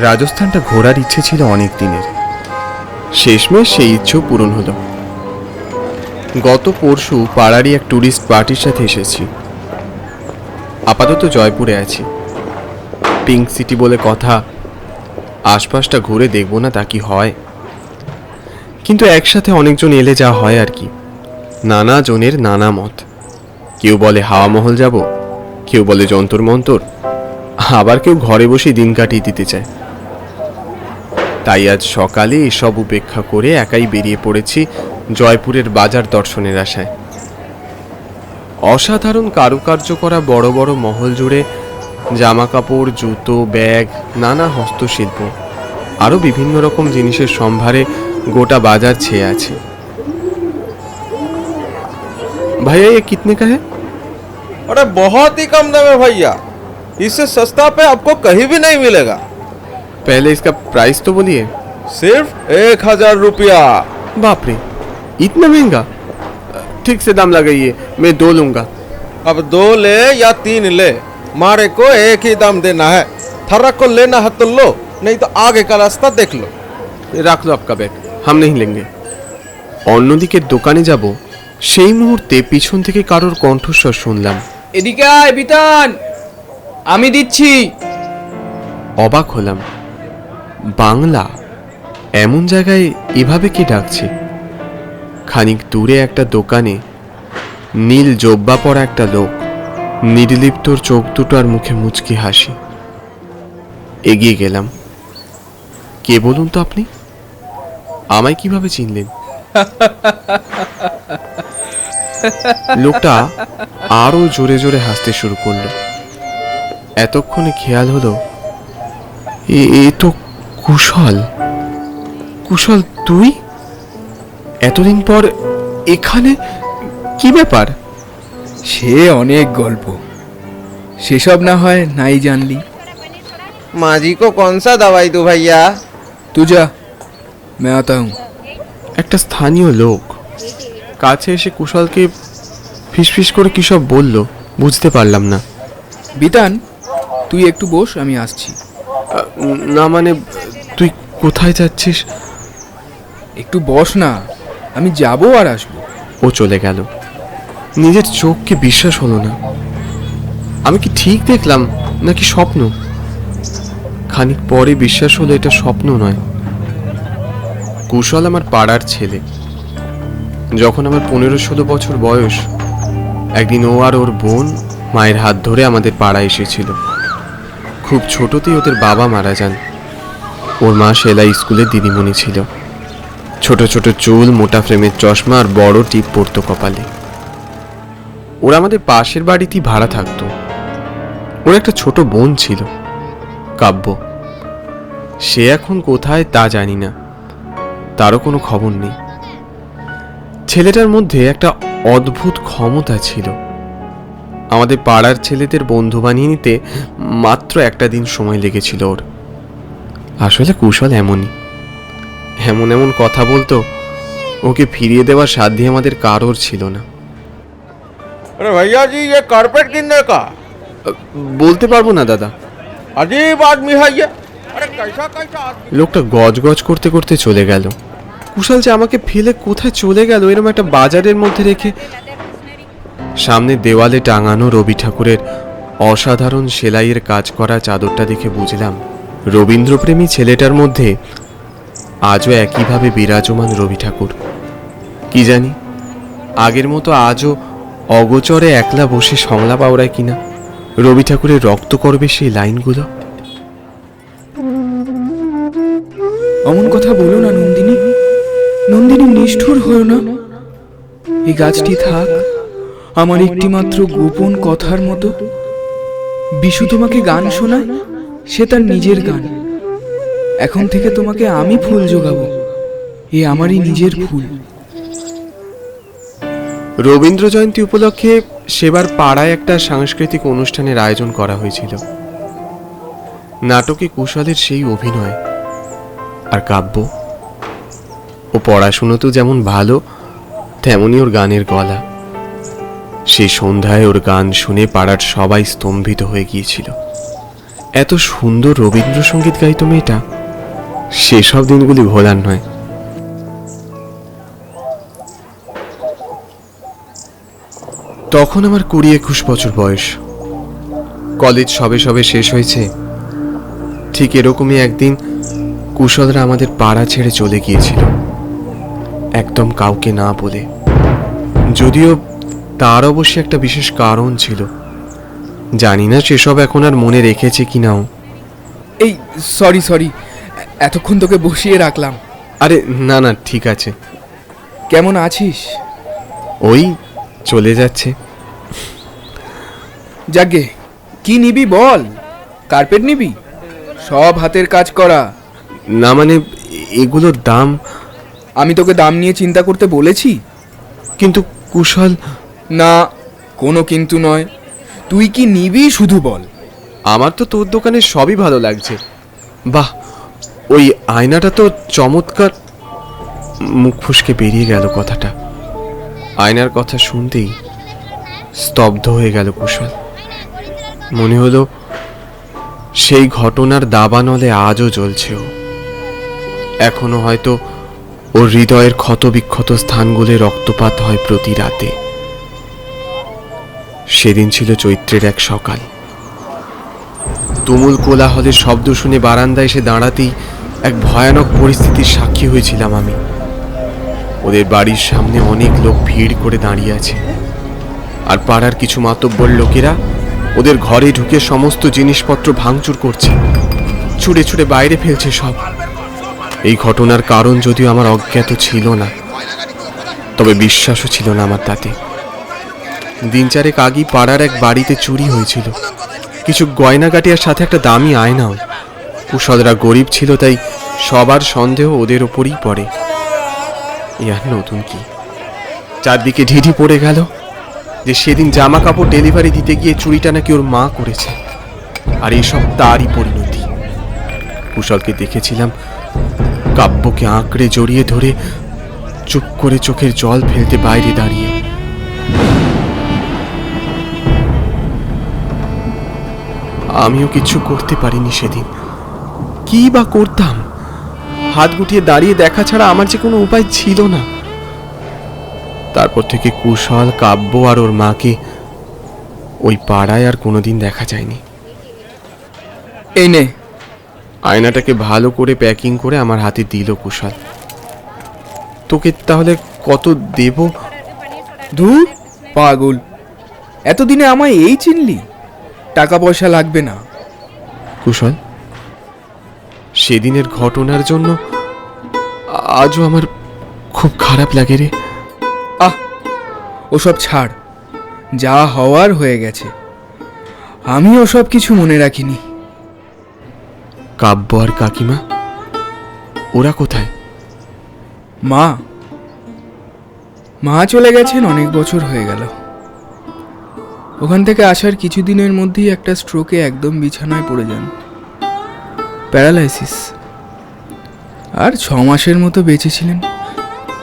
রাজস্থানটা ঘোরার ইচ্ছে ছিল অনেক দিনের। শেষমেশ সেই ইচ্ছেও পূরণ হলো। গত পরশু পাড়ারই এক ট্যুরিস্ট পার্টির সাথে এসেছি। আপাতত জয়পুরে আছি। পিঙ্ক সিটি বলে কথা, আশপাশটা ঘুরে দেখবো না তা কি হয়? কিন্তু একসাথে অনেকজন এলে যা হয় আর কি। নানা জনের নানা মত। কেউ বলে হাওয়া মহল যাব, কেউ বলে যন্তর মন্তর, আবার কেউ ঘরে বসে দিন কাটিয়ে দিতে চায়। তাই আজ সকালে এসব উপেক্ষা করে একাই বেরিয়ে পড়েছি জয়পুরের বাজার দর্শনের আশায়। অসাধারণ কারুকার্য করা বড় বড় মহল জুড়ে জামা কাপড়, জুতো, ব্যাগ, নানা হস্তশিল্প, আরও বিভিন্ন রকম জিনিসের সম্ভারে গোটা বাজার ছেয়ে আছে। भैया ये कितने का है? अरे बहुत ही कम दाम है भैया, इससे सस्ता पे आपको कहीं भी नहीं मिलेगा। पहले इसका प्राइस तो बोलिए। सिर्फ 1000 रुपया। बाप रे, इतना महंगा? ठीक से दाम लगाइए, मैं 2 लूंगा। अब 2 ले या 3 ले, मारे को एक ही दाम देना है। थर्रा को लेना है तो लो, नहीं तो आगे का रास्ता देख लो। रख लो आपका बैग, हम नहीं लेंगे। অন্যদিকে দোকানে যাব সেই মুহূর্তে পিছন থেকে কারোর কণ্ঠস্বর শুনলাম, এদিকে আয় বিতান, আমি দিচ্ছি। অবাক হলাম। বাংলা এমন জায়গায় এভাবে কে ডাকছে? খানিক দূরে একটা দোকানে নীল জব্বা পরা একটা লোক, নির্লিপ্তর চোখ দুটো আর মুখে মুচকি হাসি। এগিয়ে গেলাম। কে বলুন তো আপনি? আমায় কিভাবে চিনলেন? লোকটা আরো জোরে জোরে হাসতে শুরু করলো। এতক্ষণে খেয়াল হলো এ তো কুশল। কুশল, তুই এতদিন পর এখানে? কি ব্যাপার? সে অনেক গল্প, সেসব না হয় নাই জানলি। माँ जी को कौन सा दवाई दूं भैया? तू जा, मैं आता हूँ। একটা স্থানীয় লোক কাছে এসে কুশলকে ফিসফিস করে কি সব বলল, বুঝতে পারলাম না। বিতান, তুই একটু বস, আমি আসছি। না মানে, তুই কোথায় যাচ্ছিস? একটু বস না, আমি যাব আর আসবো। ও চলে গেল। নিজের চোখকে বিশ্বাস হলো না। আমি কি ঠিক দেখলাম নাকি স্বপ্ন? খানিক পরে বিশ্বাস হলো এটা স্বপ্ন নয়। কুশল আমার পাড়ার ছেলে। যখন আমার 15-16 বছর বয়স, একদিন ও আর ওর বোন মায়ের হাত ধরে আমাদের পাড়ায় এসেছিল। খুব ছোটতেই ওদের বাবা মারা যান। ওর মা সেলাই স্কুলের দিদিমণি ছিল। ছোট ছোট চুল, মোটা ফ্রেমের চশমা আর বড় টিপ পরতো কপালে। ওরা আমাদের পাশের বাড়িতেই ভাড়া থাকতো। ওর একটা ছোট বোন ছিল, কাব্য। সে এখন কোথায় তা জানি না, তারও কোনো খবর নেই। ছেলেটার মধ্যে একটা অদ্ভুত ক্ষমতা ছিল। আমাদের পাড়ার ছেলেদের বন্ধু বানিয়ে নিতে মাত্র একটা দিন সময় লেগেছিল ওর। আসলে কুশল এমনই, এমন এমন কথা বলতো, ওকে ফিরিয়ে দেওয়ার সাধ্য আমাদের কারোর ছিল না। अरे भैया जी, ये कारपेट कितने का? বলতে পারবো না দাদা। अजीब आदमी है ये। अरे कैसा कैसा आदमी। লোকটা গজ গজ করতে করতে চলে গেল। কুশল যে আমাকে ফেলে কোথায় চলে গেল এরকম একটা বাজারের মধ্যে রেখে। সামনে দেওয়ালে টাঙানো রবি ঠাকুরের অসাধারণ সেলাইয়ের কাজ করা চাদরটা দেখে বুঝলাম রবীন্দ্রপ্রেমী ছেলেটার মধ্যে আজও একইভাবে বিরাজমান রবি ঠাকুর। কি জানি আগের মতো আজও অগোচরে একলা বসে সংলাপ আওড়ায় কিনা রবি ঠাকুরের রক্ত করবে সেই লাইনগুলো। অমন কথা বলো না নন্দিনী। নন্দিনী, নিষ্ঠুর হও না। এই গাছটি থাক আমার একটি মাত্র গোপন কথার মতো। বিশু তোমাকে গান শোনায়, সে তার নিজের গান। এখন থেকে তোমাকে আমি ফুল জোগাবো, এ আমারই নিজের ফুল। রবীন্দ্র জয়ন্তী উপলক্ষে সেবার পাড়ায় একটা সাংস্কৃতিক অনুষ্ঠানের আয়োজন করা হয়েছিল। নাটকে কুশলের সেই অভিনয় আর কাব্য। ও পড়াশুনোতেও যেমন ভালো, তেমনই ওর গানের গলা। সেই সন্ধ্যায় ওর গান শুনে পাড়ার সবাই স্তম্ভিত হয়ে গিয়েছিল। এত সুন্দর রবীন্দ্রসঙ্গীত গাইতো মেয়েটা, সেসব দিনগুলি ভোলার নয়। তখন আমার 20-21 বছর বয়স, কলেজ সবে সবে শেষ হয়েছে। ঠিক এরকমই একদিন কুশলরা আমাদের পাড়া ছেড়ে চলে গিয়েছিল, একদম কাউকে না বলে। যদিও তার অবশ্যই একটা বিশেষ কারণ ছিল, জানি না সেসব এখন আর মনে রেখেছে কিনাও। এই সরি, এতক্ষণ তোকে বসিয়ে রাখলাম। আরে না না, ঠিক আছে। কেমন আছিস? ওই চলে যাচ্ছে। যাগে, কি নিবি বল? কার্পেট নিবি? সব হাতের কাজ করা। না মানে এগুলোর দাম। আমি তোকে দাম নিয়ে চিন্তা করতে বলেছি? কিন্তু কুশল। না, কোনো কিন্তু নয়। তুই কি নিবি শুধু বল। আমার তো তোর দোকানে সবই ভালো লাগছে। বাহ, ওই আয়নাটা তো চমৎকার। মুখ ফুসকে বেরিয়ে গেল কথাটা। আয়নার কথা শুনতেই স্তব্ধ হয়ে গেল কুশল। মনে হলো সেই ঘটনার দাবানলে আজও জ্বলছে ও। এখনো হয়তো ওর হৃদয়ের ক্ষতবিক্ষত স্থানগুলো রক্তপাত হয় প্রতি রাতে। সেদিন ছিল চৈত্রের এক সকাল। তুমুল কোলাহলের শব্দ শুনে বারান্দায় এসে দাঁড়াতেই এক ভয়ানক পরিস্থিতির সাক্ষী হয়েছিলাম আমি। ওদের বাড়ির সামনে অনেক লোক ভিড় করে দাঁড়িয়ে আছে, আর পাড়ার কিছু মাতব্বর লোকেরা ওদের ঘরে ঢুকে সমস্ত জিনিসপত্র ভাঙচুর করছে, ছুঁড়ে ছুঁড়ে বাইরে ফেলছে সব। এই ঘটনার কারণ যদিও আমার অজ্ঞাত ছিল না, তবে বিশ্বাসও ছিল না আমার তাতে। দিন চারেক আগেই পাড়ার এক বাড়িতে চুরি হয়েছিল, কিছু গয়নাগাটি আর সাথে একটা দামি আয়নাও। কুশলরা গরিব ছিল, তাই সবার সন্দেহ ওদের ওপরই পড়ে। আর নতুন কি, চারদিকে ঢিঢি পড়ে গেল যে সেদিন জামা কাপড় ডেলিভারি দিতে গিয়ে চুরিটা নাকি ওর মা করেছে, আর এসব তারই পরিণতি। কুশলকে দেখেছিলাম কাব্যকে আঁকড়ে জড়িয়ে ধরে চুপ করে চোখের জল ফেলতে বাইরে দাঁড়িয়ে। আমিও কিছু করতে পারিনি সেদিন। কি বা করতাম? হাত গুটিয়ে দাঁড়িয়ে দেখা ছাড়া আমার যে কোনো উপায় ছিল না। তারপর থেকে কুশল, কাব্য আর ওর মাকে ওই পাড়ায় আর কোনোদিন দেখা যায়নি। এই নে। আয়নাটাকে ভালো করে প্যাকিং করে আমার হাতে দিল কুশল। তোকে তাহলে কত দেব? ধুর পাগল, এতদিনে আমায় এই চিনলি? টাকা পয়সা লাগবে না। কুশল, সেদিনের ঘটনার জন্য আজও আমার খুব খারাপ লাগে রে। আহ, ওসব ছাড়, যা হওয়ার হয়ে গেছে। আমি ওসব কিছু মনে রাখিনি। কাব্য আর কাকিমা ওরা কোথায়? মা চলে গেছেন অনেক বছর হয়ে গেল। ওখান থেকে আসার কিছুদিনের মধ্যেই একটা স্ট্রোকে একদম বিছানায় পড়ে যান, প্যারালাইসিস। আর 6 মাসের মতো বেঁচেছিলেন।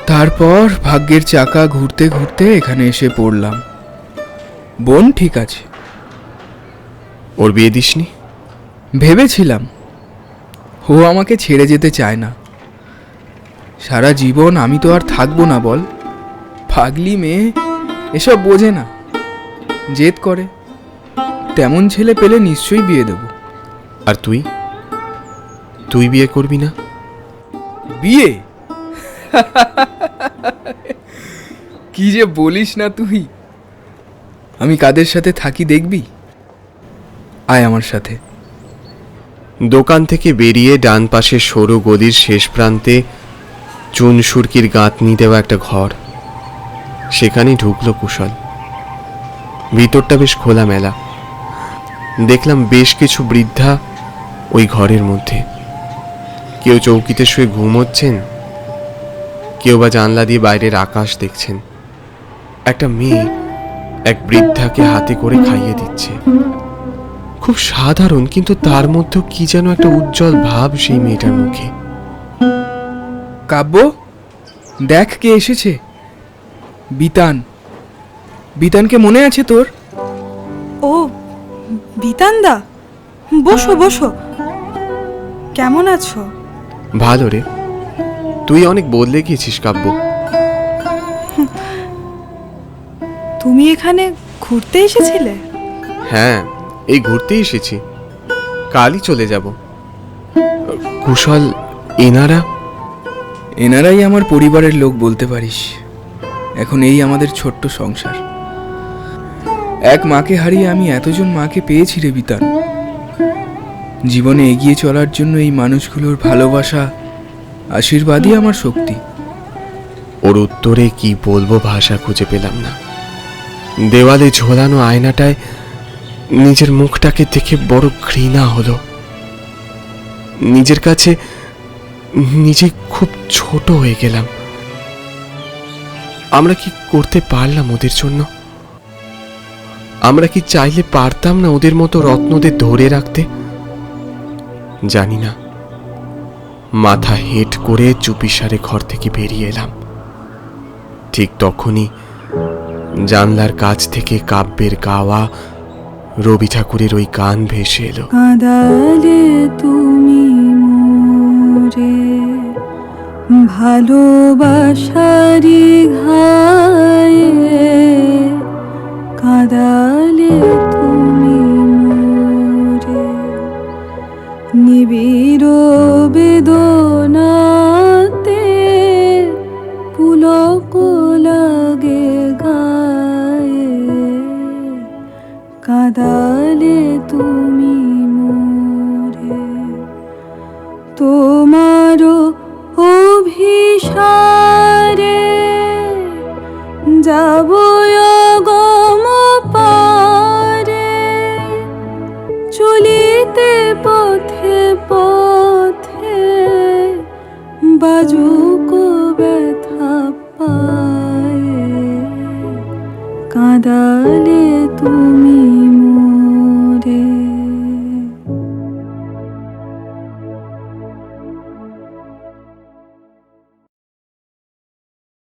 তারপর ভাগ্যের চাকা ঘুরতে ঘুরতে এখানে এসে পড়লাম। বোন ঠিক আছে। ওর বিয়ে দিসনি? ভেবেছিলাম, ও আমাকে ছেড়ে যেতে চায় না। সারা জীবন আমি তো আর থাকবো না বল। পাগলি মেয়ে, এসব বোঝে না, জেদ করে। তেমন ছেলে পেলে নিশ্চয়ই বিয়ে দেব। আর তুই তুই বিয়ে করবি না? বিয়ে? কি যে বলিস না তুই। আমি কাদের সাথে থাকি দেখবি? আয় আমার সাথে। দোকান থেকে বেরিয়ে ডান পাশে সরু গলির শেষ প্রান্তে চুন সুরকির গাঁথনি দেওয়া একটা ঘর, সেখানেই ঢুকলো কুশল। ভিতরটা বেশ খোলামেলা। দেখলাম বেশ কিছু বৃদ্ধা ওই ঘরের মধ্যে। কেউ চৌকিতে শুয়ে ঘুমোচ্ছেন, কেউ বা জানলা দিয়ে বাইরের আকাশ দেখছেন। একটা মেয়ে এক বৃদ্ধাকে হাতে করে খাইয়ে দিচ্ছে। খুব সাধারণ, কিন্তু তার মধ্যেও কি যেন একটা উজ্জ্বল ভাব সেই মেয়েটার মুখে। কাব্য, দেখ কে এসেছে। বিতান। বিতানকে মনে আছে তোর? ও, বিতানদা, বসো বসো। কেমন আছো? ভালো রে, তুই অনেক বদলে গিয়েছিস কাব্য। তুমি এখানে ঘুরতে এসেছিলে? হ্যাঁ, এই ঘুরতে এসেছি, কালই চলে যাব। কুশল, এনারা? এনারাই আমার পরিবারের লোক বলতে পারিস। এখন এই আমাদের ছোট্ট সংসার। এক মাকে হারিয়ে আমি এতজন মাকে পেয়েছি রে বিতান। জীবনে এগিয়ে চলার জন্য এই মানুষগুলোর ভালোবাসা, আশীর্বাদই আমার শক্তি। ওর উত্তরে কি বলবো ভাষা খুঁজে পেলাম না। দেওয়ালে ঝোলানো আয়নাটায় নিজের মুখটাকে দেখে বড় ঘৃণা হলো। নিজের কাছে নিজে খুব ছোট হয়ে গেলাম। আমরা কি করতে পারলাম ওদের জন্য? আমরা কি চাইলে পারতাম না ওদের মতো রত্নদের ধরে রাখতে? জানি না। মাথা হেঁট করে চুপিসারে ঘর থেকে বেরিয়ে এলাম। ঠিক তখনই জানলার কাছ থেকে কাব্যের গাওয়া রবি ঠাকুরের ওই গান ভেসে এলো। কাঁদালে তুমি মোরে ভালোবাসারি ঘায়ে, কাঁদালে তুমি মোরে নিবিড় বেদনাতে, পুলক লাগে গায়ে, কাঁদালে তুমি মোরে। তোমারও অভিসারে যাব গম পারে, চলিতে পথে পথে বাজুক ব্যথা পায়ে, কাঁদালে তুমি